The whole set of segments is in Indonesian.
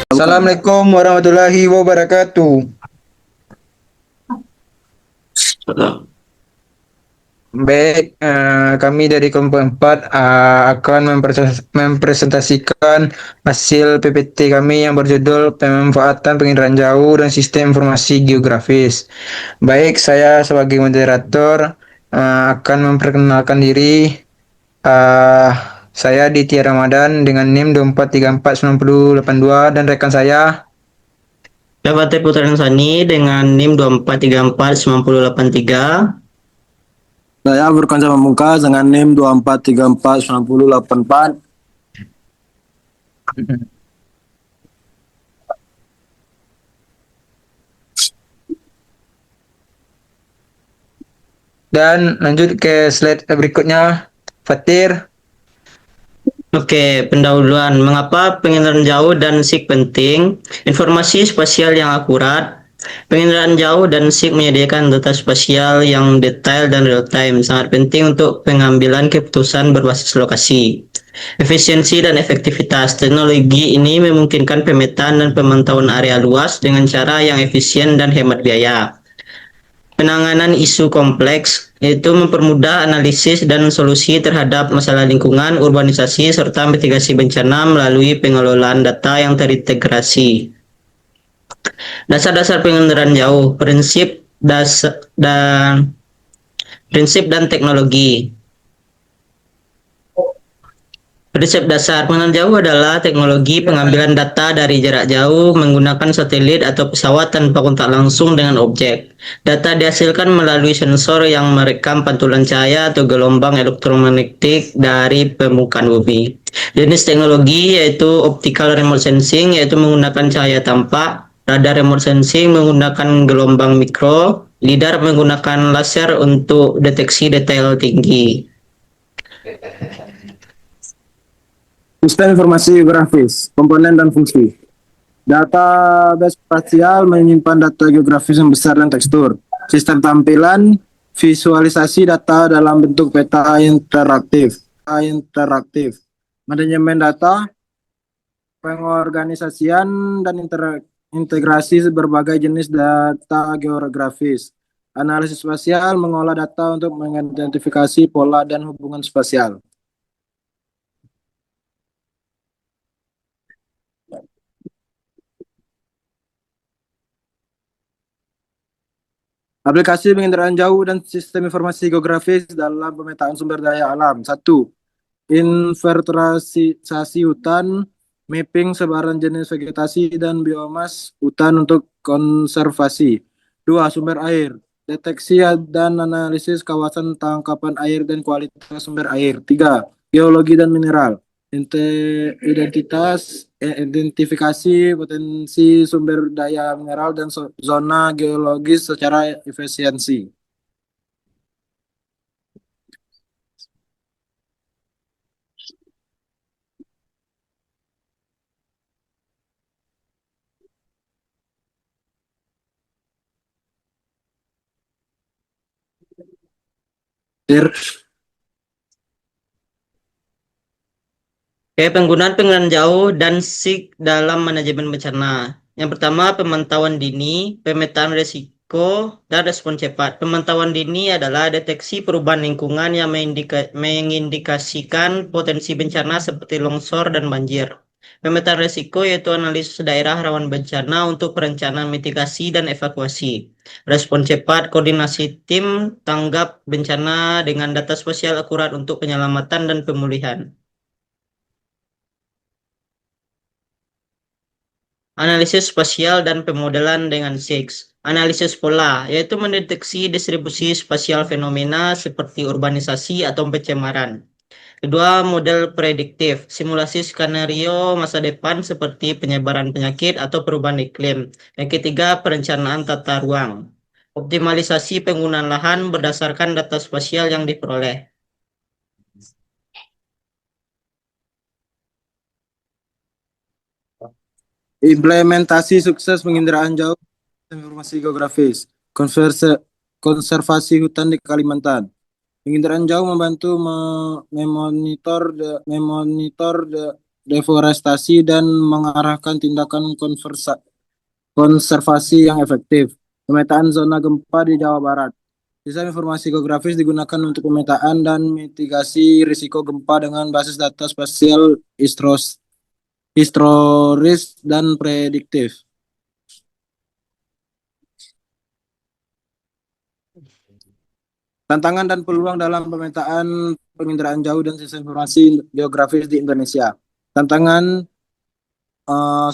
Bukan. Assalamualaikum warahmatullahi wabarakatuh. Baik, kami dari kelompok 4 akan mempresentasikan hasil PPT kami yang berjudul Pemanfaatan Penginderaan Jauh dan Sistem Informasi Geografis. Baik, saya sebagai moderator akan memperkenalkan diri. Eh, saya Ditya Ramadan dengan NIM 24349082 dan rekan saya. Dapat Putaran Sani dengan NIM 24349083. Saya Furkan Pamungkas dengan NIM 24349084. Dan lanjut ke slide berikutnya. Fatir. Oke, pendahuluan. Mengapa penginderaan jauh dan SIG penting? Informasi spasial yang akurat. Penginderaan jauh dan SIG menyediakan data spasial yang detail dan real time, sangat penting untuk pengambilan keputusan berbasis lokasi. Efisiensi dan efektivitas. Teknologi ini memungkinkan pemetaan dan pemantauan area luas dengan cara yang efisien dan hemat biaya. Penanganan isu kompleks yaitu mempermudah analisis dan solusi terhadap masalah lingkungan, urbanisasi, serta mitigasi bencana melalui pengelolaan data yang terintegrasi. Dasar-dasar penginderaan jauh, prinsip dan teknologi. Prinsip dasar pengenal jauh adalah teknologi pengambilan data dari jarak jauh menggunakan satelit atau pesawat tanpa kontak langsung dengan objek. Data dihasilkan melalui sensor yang merekam pantulan cahaya atau gelombang elektromagnetik dari permukaan bumi. Jenis teknologi yaitu optical remote sensing, yaitu menggunakan cahaya tampak, radar remote sensing menggunakan gelombang mikro, lidar menggunakan laser untuk deteksi detail tinggi. Sistem informasi geografis, komponen dan fungsi. Database spasial menyimpan data geografis yang besar dan tekstur. Sistem tampilan, visualisasi data dalam bentuk peta interaktif. Manajemen data, pengorganisasian dan integrasi berbagai jenis data geografis. Analisis spasial mengolah data untuk mengidentifikasi pola dan hubungan spasial. Aplikasi penginderaan jauh dan sistem informasi geografis dalam pemetaan sumber daya alam. 1. Inventarisasi hutan, mapping sebaran jenis vegetasi dan biomas hutan untuk konservasi. 2. Sumber air, deteksi dan analisis kawasan tangkapan air dan kualitas sumber air. 3. Geologi dan mineral, identifikasi potensi sumber daya mineral dan zona geologis secara efisiensi. Penggunaan pengenalan jauh dan SIG dalam manajemen bencana. Yang pertama, pemantauan dini, pemetaan risiko, dan respon cepat. Pemantauan dini adalah deteksi perubahan lingkungan yang mengindikasikan potensi bencana seperti longsor dan banjir. Pemetaan risiko yaitu analisis daerah rawan bencana untuk perencanaan mitigasi dan evakuasi. Respon cepat, koordinasi tim tanggap bencana dengan data spasial akurat untuk penyelamatan dan pemulihan. Analisis spasial dan pemodelan dengan SIG. Analisis pola, yaitu mendeteksi distribusi spasial fenomena seperti urbanisasi atau pencemaran. Kedua, model prediktif, simulasi skenario masa depan seperti penyebaran penyakit atau perubahan iklim. Yang ketiga, perencanaan tata ruang. Optimalisasi penggunaan lahan berdasarkan data spasial yang diperoleh. Implementasi sukses penginderaan jauh informasi geografis, konservasi hutan di Kalimantan. Penginderaan jauh membantu memonitor deforestasi dan mengarahkan tindakan konservasi yang efektif. Pemetaan zona gempa di Jawa Barat. Sistem informasi geografis digunakan untuk pemetaan dan mitigasi risiko gempa dengan basis data spasial historis dan prediktif. Tantangan dan peluang dalam pemetaan penginderaan jauh dan sistem informasi geografis di Indonesia. Tantangan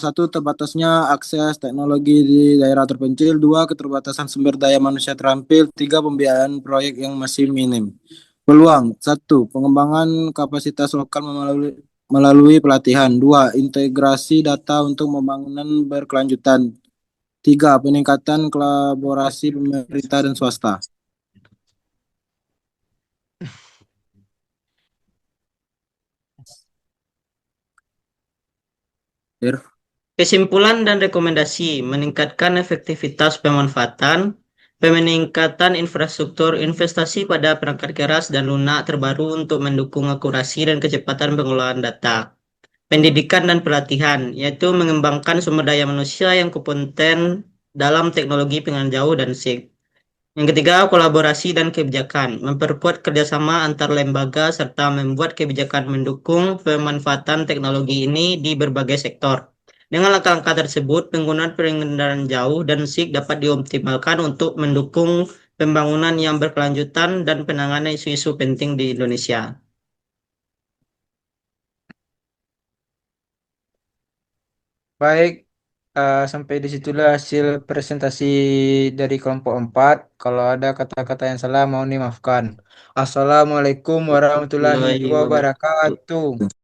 satu, terbatasnya akses teknologi di daerah terpencil. Dua, keterbatasan sumber daya manusia terampil. Tiga, pembiayaan proyek yang masih minim. Peluang, satu, pengembangan kapasitas lokal melalui pelatihan. Dua, integrasi data untuk pembangunan berkelanjutan. Tiga, peningkatan kolaborasi pemerintah dan swasta. Kesimpulan dan rekomendasi: meningkatkan efektivitas pemanfaatan, peningkatan infrastruktur, investasi pada perangkat keras dan lunak terbaru untuk mendukung akurasi dan kecepatan pengelolaan data. Pendidikan dan pelatihan, yaitu mengembangkan sumber daya manusia yang kompeten dalam teknologi pengenalan jauh dan SIG. Yang ketiga, kolaborasi dan kebijakan, memperkuat kerjasama antar lembaga serta membuat kebijakan mendukung pemanfaatan teknologi ini di berbagai sektor. Dengan langkah-langkah tersebut, penggunaan pengendaraan jauh dan SIG dapat dioptimalkan untuk mendukung pembangunan yang berkelanjutan dan penanganan isu-isu penting di Indonesia. Baik, sampai disitulah hasil presentasi dari kelompok 4. Kalau ada kata-kata yang salah, mohon dimaafkan. Assalamualaikum warahmatullahi Warahmatullahi wabarakatuh. wabarakatuh.